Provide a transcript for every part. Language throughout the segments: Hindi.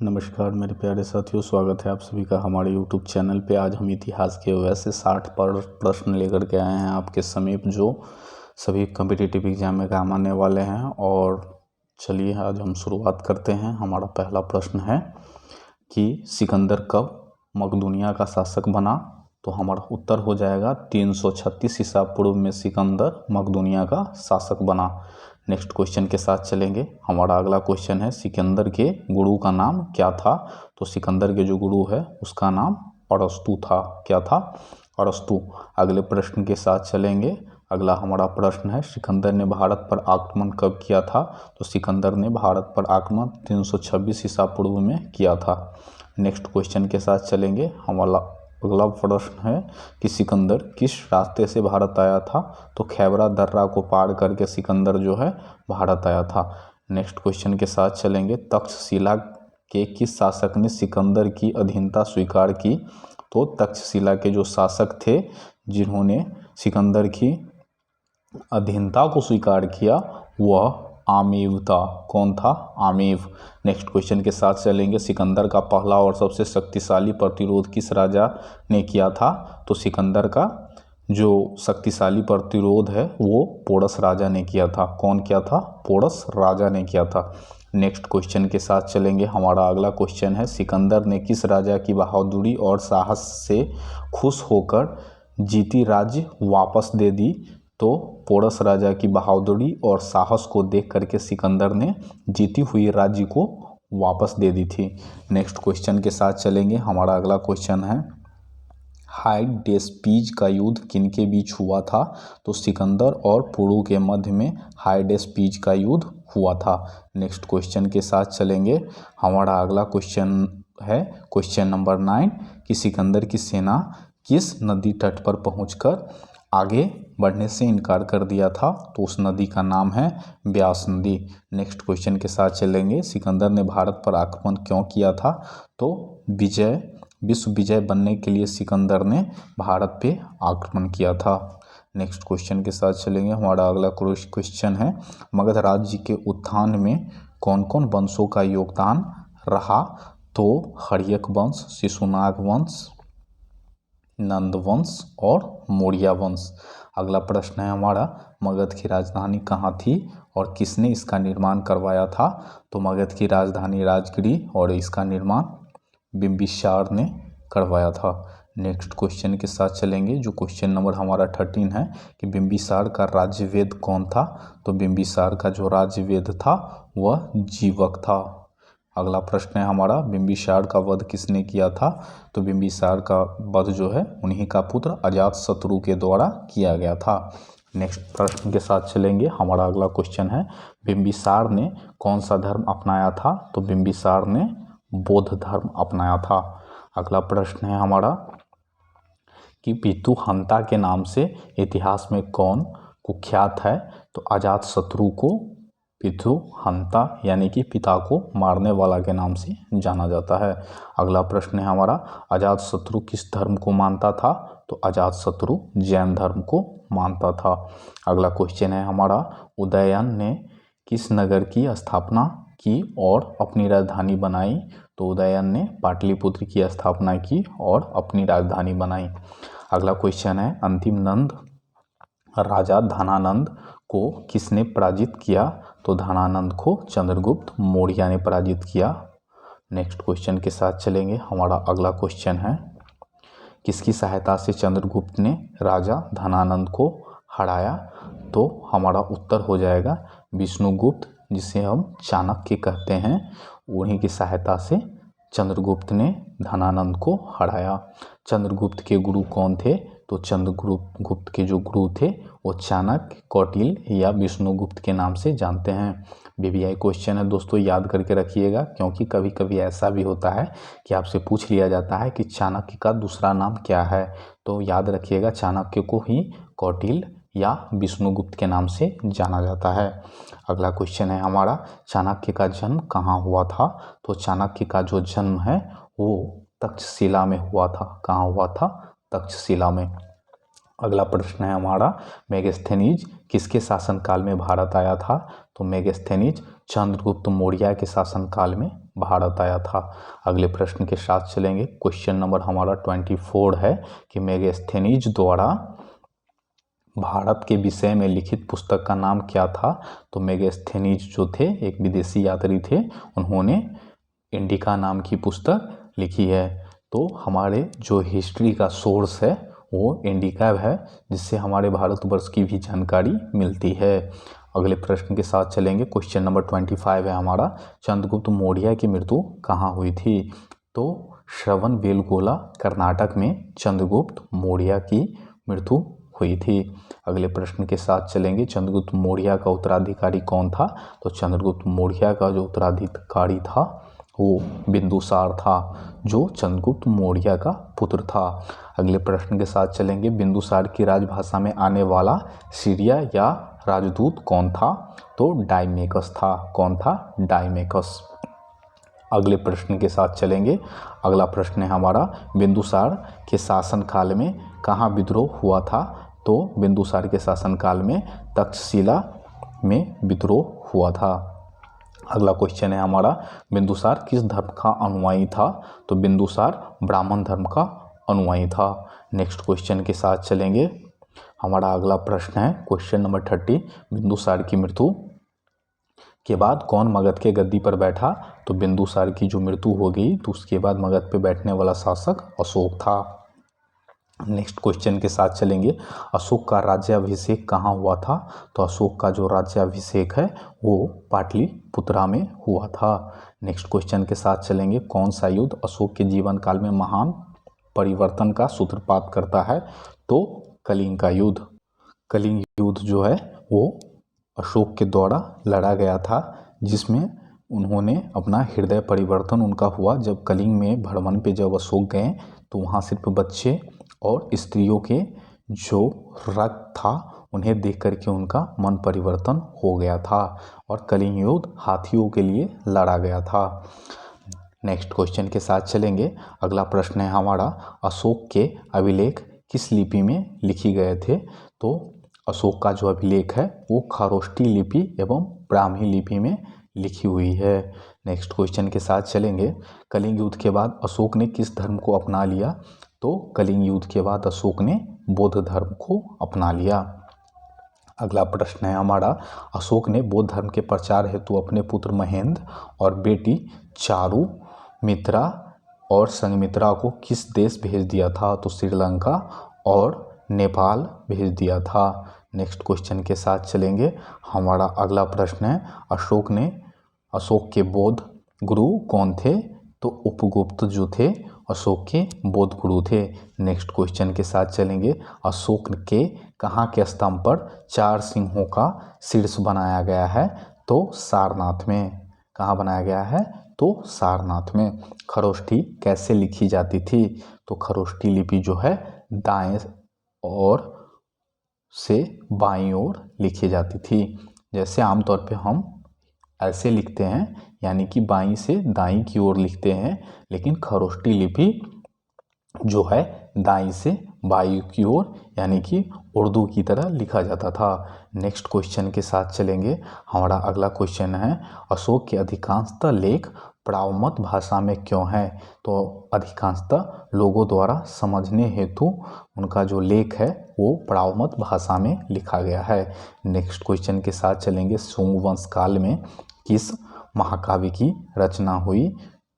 नमस्कार मेरे प्यारे साथियों, स्वागत है आप सभी का हमारे YouTube चैनल पे। आज हम इतिहास के वैसे 60 पर प्रश्न लेकर के आए हैं आपके समीप, जो सभी कम्पिटिटिव एग्जाम में काम आने वाले हैं। और चलिए आज हम शुरुआत करते हैं। हमारा पहला प्रश्न है कि सिकंदर कब मकदूनिया का शासक बना। तो हमारा उत्तर हो जाएगा 336 ईसा पूर्व में सिकंदर मकदूनिया का शासक बना। नेक्स्ट क्वेश्चन के साथ चलेंगे। हमारा अगला क्वेश्चन है, सिकंदर के गुरु का नाम क्या था। तो सिकंदर के जो गुरु है उसका नाम अरस्तु था। क्या था? अरस्तु। अगले प्रश्न के साथ चलेंगे। अगला हमारा प्रश्न है, सिकंदर ने भारत पर आक्रमण कब किया था। तो सिकंदर ने भारत पर आक्रमण 326 ईसा पूर्व में किया था। नेक्स्ट क्वेश्चन के साथ चलेंगे। हमारा अगला प्रश्न है कि सिकंदर किस रास्ते से भारत आया था। तो खैबरा दर्रा को पार करके सिकंदर जो है भारत आया था। नेक्स्ट क्वेश्चन के साथ चलेंगे। तक्षशिला के किस शासक ने सिकंदर की अधीनता स्वीकार की। तो तक्षशिला के जो शासक थे जिन्होंने सिकंदर की अधीनता को स्वीकार किया वह आमीव था। कौन था? आमीव। नेक्स्ट क्वेश्चन के साथ चलेंगे। सिकंदर का पहला और सबसे शक्तिशाली प्रतिरोध किस राजा ने किया था। तो सिकंदर का जो शक्तिशाली प्रतिरोध है वो पोरस राजा ने किया था। कौन किया था? पोरस राजा ने किया था। नेक्स्ट क्वेश्चन के साथ चलेंगे। हमारा अगला क्वेश्चन है, सिकंदर ने किस राजा की बहादुरी और साहस से खुश होकर जीती राज्य वापस दे दी। तो पोरस राजा की बहादुरी और साहस को देख करके सिकंदर ने जीती हुई राज्य को वापस दे दी थी। नेक्स्ट क्वेश्चन के साथ चलेंगे। हमारा अगला क्वेश्चन है, हाइडेस्पीज का युद्ध किनके बीच हुआ था। तो सिकंदर और पुरु के मध्य में हाइडेस्पीज का युद्ध हुआ था। नेक्स्ट क्वेश्चन के साथ चलेंगे। हमारा अगला क्वेश्चन है क्वेश्चन नंबर 9 कि सिकंदर की सेना किस नदी तट पर पहुंचकर आगे बढ़ने से इनकार कर दिया था। तो उस नदी का नाम है ब्यास नदी। नेक्स्ट क्वेश्चन के साथ चलेंगे। सिकंदर ने भारत पर आक्रमण क्यों किया था। तो विश्व विजय बनने के लिए सिकंदर ने भारत पे आक्रमण किया था। नेक्स्ट क्वेश्चन के साथ चलेंगे। हमारा अगला क्वेश्चन है, मगध राज्य के उत्थान में कौन कौन वंशों का योगदान रहा। तो हर्यक वंश, शिशुनाग वंश, नंद वंश और मौर्य वंश। अगला प्रश्न है हमारा, मगध की राजधानी कहाँ थी और किसने इसका निर्माण करवाया था। तो मगध की राजधानी राजगिरी और इसका निर्माण बिंबिसार ने करवाया था। नेक्स्ट क्वेश्चन के साथ चलेंगे। जो क्वेश्चन नंबर हमारा 13 है कि बिंबिसार का राज्यवेद कौन था। तो बिंबिसार का जो राज्यवेद था वह जीवक था। अगला प्रश्न है हमारा, बिंबिसार का वध किसने किया था। तो बिंबिसार का वध जो है उन्हीं का पुत्र अजातशत्रु के द्वारा किया गया था। नेक्स्ट प्रश्न के साथ चलेंगे। हमारा अगला क्वेश्चन है, बिंबिसार ने कौन सा धर्म अपनाया था। तो बिंबिसार ने बौद्ध धर्म अपनाया था। अगला प्रश्न है हमारा कि पितुहंता के नाम से इतिहास में कौन कुख्यात है। तो अजातशत्रु को पितुहंता यानी कि पिता को मारने वाला के नाम से जाना जाता है। अगला प्रश्न है हमारा, अजातशत्रु किस धर्म को मानता था। तो अजातशत्रु जैन धर्म को मानता था। अगला क्वेश्चन है हमारा, उदयन ने किस नगर की स्थापना की और अपनी राजधानी बनाई। तो उदयन ने पाटलिपुत्र की स्थापना की और अपनी राजधानी बनाई। अगला क्वेश्चन है, अंतिम नंद राजा धनानंद को किसने पराजित किया। तो धनानंद को चंद्रगुप्त मौर्य ने पराजित किया। नेक्स्ट क्वेश्चन के साथ चलेंगे। हमारा अगला क्वेश्चन है, किसकी सहायता से चंद्रगुप्त ने राजा धनानंद को हराया। तो हमारा उत्तर हो जाएगा विष्णुगुप्त, जिसे हम चाणक्य कहते हैं। उन्हीं की सहायता से चंद्रगुप्त ने धनानंद को हराया। चंद्रगुप्त के गुरु कौन थे। तो चंद्रगुप्त के जो गुरु थे वो चाणक्य, कौटिल्य या विष्णुगुप्त के नाम से जानते हैं। वीवीआई क्वेश्चन है दोस्तों, याद करके रखिएगा, क्योंकि कभी कभी ऐसा भी होता है कि आपसे पूछ लिया जाता है कि चाणक्य का दूसरा नाम क्या है। तो याद रखिएगा, चाणक्य को ही कौटिल्य या विष्णुगुप्त के नाम से जाना जाता है। अगला क्वेश्चन है हमारा, चाणक्य का जन्म कहाँ हुआ था। तो चाणक्य का जो जन्म है वो तक्षशिला में हुआ था। कहाँ हुआ था? तक्षशिला में। अगला प्रश्न है हमारा, मेगास्थनीज किसके शासनकाल में भारत आया था? तो मेगास्थनीज चंद्रगुप्त मौर्य के शासनकाल में भारत आया था। अगले प्रश्न के साथ चलेंगे। क्वेश्चन नंबर हमारा 24 है कि मेगास्थनीज द्वारा भारत के विषय में लिखित पुस्तक का नाम क्या था? तो मेगास्थनीज जो थे एक विदेशी यात्री थे, उन्होंने इंडिका नाम की पुस्तक लिखी है। तो हमारे जो हिस्ट्री का सोर्स है वो इंडिका है, जिससे हमारे भारतवर्ष की भी जानकारी मिलती है। अगले प्रश्न के साथ चलेंगे। क्वेश्चन नंबर 25 है हमारा, चंद्रगुप्त मौर्य की मृत्यु कहाँ हुई थी? तो श्रवणबेलगोला कर्नाटक में चंद्रगुप्त मौर्य की मृत्यु हुई थी। अगले प्रश्न के साथ चलेंगे। चंद्रगुप्त मौर्य का उत्तराधिकारी कौन था? तो चंद्रगुप्त मौर्य का जो उत्तराधिकारी था वो बिंदुसार था, जो चंद्रगुप्त मौर्य का पुत्र था। अगले प्रश्न के साथ चलेंगे। बिंदुसार की राजभाषा में आने वाला सीरिया या राजदूत कौन था? तो डायमेकस था। कौन था? डायमेकस। अगले प्रश्न के साथ चलेंगे। अगला प्रश्न है हमारा, बिंदुसार के शासनकाल में कहाँ विद्रोह हुआ था? तो बिंदुसार के शासनकाल में तक्षशिला में विद्रोह हुआ था। अगला क्वेश्चन है हमारा, बिंदुसार किस धर्म का अनुयायी था? तो बिंदुसार ब्राह्मण धर्म का अनुयायी था। नेक्स्ट क्वेश्चन के साथ चलेंगे। हमारा अगला प्रश्न है क्वेश्चन नंबर 30, बिंदुसार की मृत्यु के बाद कौन मगध के गद्दी पर बैठा? तो बिंदुसार की जो मृत्यु हो गई तो उसके बाद मगध पे बैठने वाला शासक अशोक था। नेक्स्ट क्वेश्चन के साथ चलेंगे। अशोक का राज्याभिषेक कहाँ हुआ था? तो अशोक का जो राज्याभिषेक है वो पाटलिपुत्रा में हुआ था। नेक्स्ट क्वेश्चन के साथ चलेंगे। कौन सा युद्ध अशोक के जीवन काल में महान परिवर्तन का सूत्रपात करता है? तो कलिंग का युद्ध। कलिंग युद्ध जो है वो अशोक के द्वारा लड़ा गया था, जिसमें उन्होंने अपना हृदय परिवर्तन उनका हुआ। जब कलिंग में भ्रमण पे जब अशोक गए तो वहाँ सिर्फ बच्चे और स्त्रियों के जो रक्त था उन्हें देख करके उनका मन परिवर्तन हो गया था और कलिंग युद्ध हाथियों के लिए लड़ा गया था। नेक्स्ट क्वेश्चन के साथ चलेंगे। अगला प्रश्न है हमारा, अशोक के अभिलेख किस लिपि में लिखे गए थे? तो अशोक का जो अभिलेख है वो खरोष्ठी लिपि एवं ब्राह्मी लिपि में लिखी हुई है। नेक्स्ट क्वेश्चन के साथ चलेंगे। कलिंग युद्ध के बाद अशोक ने किस धर्म को अपना लिया? तो कलिंग युद्ध के बाद अशोक ने बौद्ध धर्म को अपना लिया। अगला प्रश्न है हमारा, अशोक ने बौद्ध धर्म के प्रचार हेतु अपने पुत्र महेंद्र और बेटी चारुमित्रा और संघमित्रा को किस देश भेज दिया था? तो श्रीलंका और नेपाल भेज दिया था। नेक्स्ट क्वेश्चन के साथ चलेंगे। हमारा अगला प्रश्न है, अशोक के बौद्ध गुरु कौन थे? तो उपगुप्त जो थे अशोक के बौद्ध गुरु थे। नेक्स्ट क्वेश्चन के साथ चलेंगे। अशोक के कहाँ के स्तंभ पर 4 सिंहों का शीर्ष बनाया गया है? तो सारनाथ में। कहाँ बनाया गया है? तो सारनाथ में। खरोष्ठी कैसे लिखी जाती थी? तो खरोष्ठी लिपि जो है दाएं और से बाईं ओर लिखी जाती थी। जैसे आमतौर पे हम ऐसे लिखते हैं, यानी कि बाईं से दाईं की ओर लिखते हैं, लेकिन खरोष्ठी लिपि जो है दाईं से बाईं की ओर यानी कि उर्दू की तरह लिखा जाता था। नेक्स्ट क्वेश्चन के साथ चलेंगे। हमारा अगला क्वेश्चन है, अशोक के अधिकांशतः लेख प्रावमत भाषा में क्यों है? तो अधिकांशतः लोगों द्वारा समझने हेतु उनका जो लेख है वो प्रावमत भाषा में लिखा गया है। नेक्स्ट क्वेश्चन के साथ चलेंगे। शुंग वंश काल में किस महाकाव्य की रचना हुई?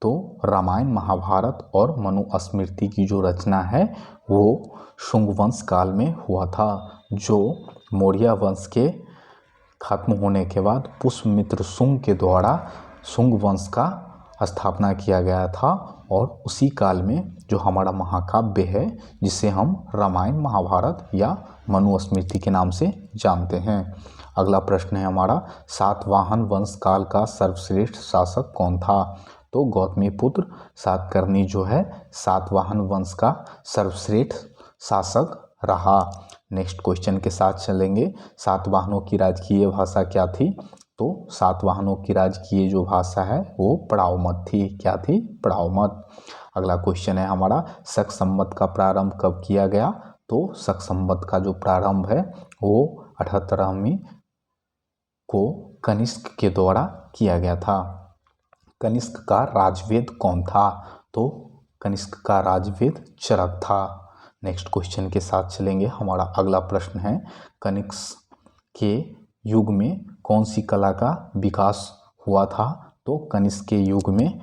तो रामायण, महाभारत और मनुस्मृति की जो रचना है वो शुंग वंश काल में हुआ था, जो मौर्य वंश के खत्म होने के बाद पुष्यमित्र शुंग के द्वारा शुंग वंश का स्थापना किया गया था। और उसी काल में जो हमारा महाकाव्य है, जिसे हम रामायण, महाभारत या मनुस्मृति के नाम से जानते हैं। अगला प्रश्न है हमारा, सातवाहन वंश काल का सर्वश्रेष्ठ शासक कौन था? तो गौतमीपुत्र सातकर्णी जो है सातवाहन वंश का सर्वश्रेष्ठ शासक रहा। नेक्स्ट क्वेश्चन के साथ चलेंगे। सातवाहनों की राजकीय भाषा क्या थी? तो सातवाहनों की राजकीय जो भाषा है वो पड़ावमत थी। क्या थी? पड़ावमत। अगला क्वेश्चन है हमारा, शक संवत का प्रारंभ कब किया गया? तो शक संवत का जो प्रारंभ है वो 78वीं को कनिष्क के द्वारा किया गया था। कनिष्क का राजवेद कौन था? तो कनिष्क का राजवेद चरक था। नेक्स्ट क्वेश्चन के साथ चलेंगे। हमारा अगला प्रश्न है, कनिष्क के युग में कौन सी कला का विकास हुआ था? तो कनिष्क के युग में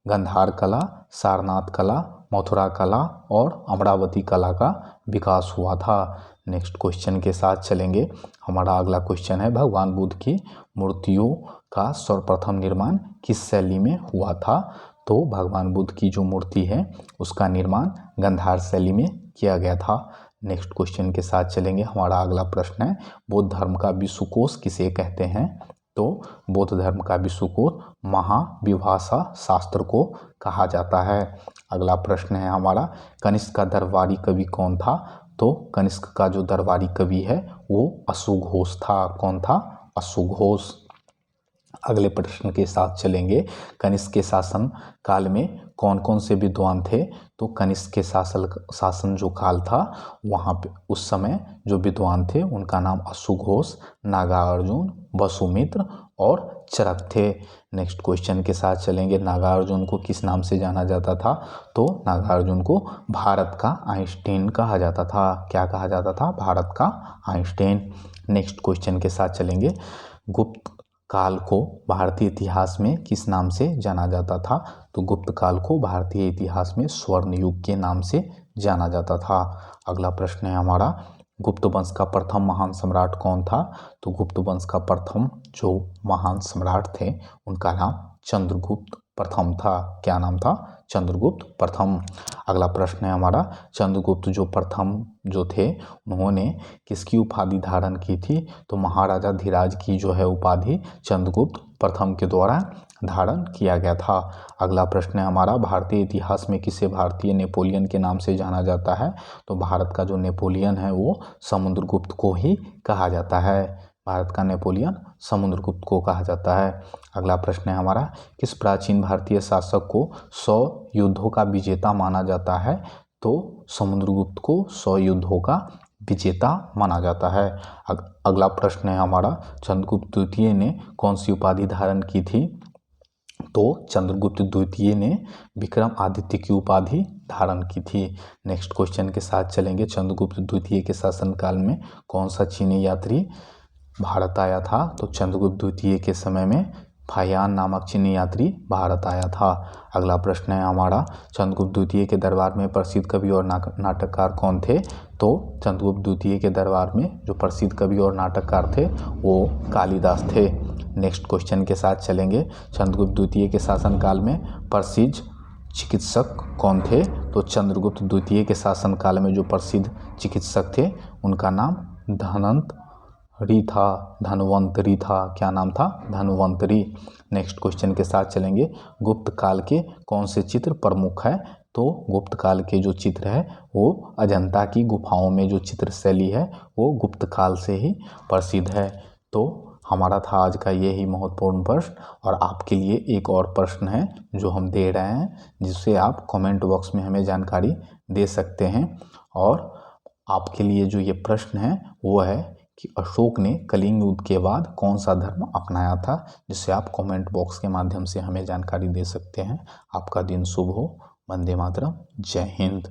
गंधार कला, सारनाथ कला, मथुरा कला और अमरावती कला का विकास हुआ था। नेक्स्ट क्वेश्चन के साथ चलेंगे। हमारा अगला क्वेश्चन है, भगवान बुद्ध की मूर्तियों का सर्वप्रथम निर्माण किस शैली में हुआ था? तो भगवान बुद्ध की जो मूर्ति है उसका निर्माण गंधार शैली में किया गया था। नेक्स्ट क्वेश्चन के साथ चलेंगे। हमारा अगला प्रश्न है, बौद्ध धर्म का विश्वकोश किसे कहते हैं? तो बौद्ध धर्म का विश्वकोश महाविभाषा शास्त्र को कहा जाता है। अगला प्रश्न है हमारा, कनिष्क का दरबारी कवि कौन था? तो कनिष्क का जो दरबारी कवि है वो अश्वघोष था। कौन था? अश्वघोष। अगले प्रश्न के साथ चलेंगे। कनिष्क के शासन काल में कौन कौन से विद्वान थे? तो कनिष्क के शासन जो काल था वहाँ पे उस समय जो विद्वान थे उनका नाम अश्वघोष, नागार्जुन, वसुमित्र और चरक थे। नेक्स्ट क्वेश्चन के साथ चलेंगे। नागार्जुन को किस नाम से जाना जाता था? तो नागार्जुन को भारत का आइंस्टीन कहा जाता था। क्या कहा जाता था? भारत का आइंस्टीन। नेक्स्ट क्वेश्चन के साथ चलेंगे। गुप्त काल को भारतीय इतिहास में किस नाम से जाना जाता था? तो गुप्त काल को भारतीय इतिहास में स्वर्ण युग के नाम से जाना जाता था। अगला प्रश्न है हमारा, गुप्त वंश का प्रथम महान सम्राट कौन था? तो गुप्त वंश का प्रथम जो महान सम्राट थे उनका नाम चंद्रगुप्त प्रथम था। क्या नाम था? चंद्रगुप्त प्रथम। अगला प्रश्न है हमारा, चंद्रगुप्त जो प्रथम जो थे उन्होंने किसकी उपाधि धारण की थी? तो महाराजा धीराज की जो है उपाधि चंद्रगुप्त प्रथम के द्वारा धारण किया गया था। अगला प्रश्न है हमारा, भारतीय इतिहास में किसे भारतीय नेपोलियन के नाम से जाना जाता है? तो भारत का जो नेपोलियन है वो समुद्रगुप्त को ही कहा जाता है। भारत का नेपोलियन समुद्रगुप्त को कहा जाता है। अगला प्रश्न है हमारा, किस प्राचीन भारतीय शासक को 100 युद्धों का विजेता माना जाता है? तो समुद्रगुप्त को 100 युद्धों का विजेता माना जाता है। अगला प्रश्न है हमारा, चंद्रगुप्त द्वितीय ने कौन सी उपाधि धारण की थी? तो चंद्रगुप्त द्वितीय ने विक्रम आदित्य की उपाधि धारण की थी। नेक्स्ट क्वेश्चन के साथ चलेंगे। चंद्रगुप्त द्वितीय के शासनकाल में कौन सा चीनी यात्री भारत आया था? तो चंद्रगुप्त द्वितीय के समय में फाहियान नामक चीनी यात्री भारत आया था। अगला प्रश्न है हमारा, चंद्रगुप्त द्वितीय के दरबार में प्रसिद्ध कवि और नाटककार कौन थे? तो चंद्रगुप्त द्वितीय के दरबार में जो प्रसिद्ध कवि और नाटककार थे वो कालिदास थे। नेक्स्ट क्वेश्चन के साथ चलेंगे। चंद्रगुप्त द्वितीय के शासनकाल में प्रसिद्ध चिकित्सक कौन थे? तो चंद्रगुप्त द्वितीय के शासनकाल में जो प्रसिद्ध चिकित्सक थे उनका नाम धन्वंतरी था। क्या नाम था? धन्वंतरी। नेक्स्ट क्वेश्चन के साथ चलेंगे। गुप्त काल के कौन से चित्र प्रमुख है? तो गुप्त काल के जो चित्र है वो अजंता की गुफाओं में जो चित्र शैली है वो गुप्त काल से ही प्रसिद्ध है। तो हमारा था आज का यही महत्वपूर्ण प्रश्न, और आपके लिए एक और प्रश्न है जो हम दे रहे हैं जिससे आप कमेंट बॉक्स में हमें जानकारी दे सकते हैं। और आपके लिए जो ये प्रश्न है वो है कि अशोक ने कलिंग युद्ध के बाद कौन सा धर्म अपनाया था, जिससे आप कमेंट बॉक्स के माध्यम से हमें जानकारी दे सकते हैं। आपका दिन शुभ हो। वंदे मातरम। जय हिंद।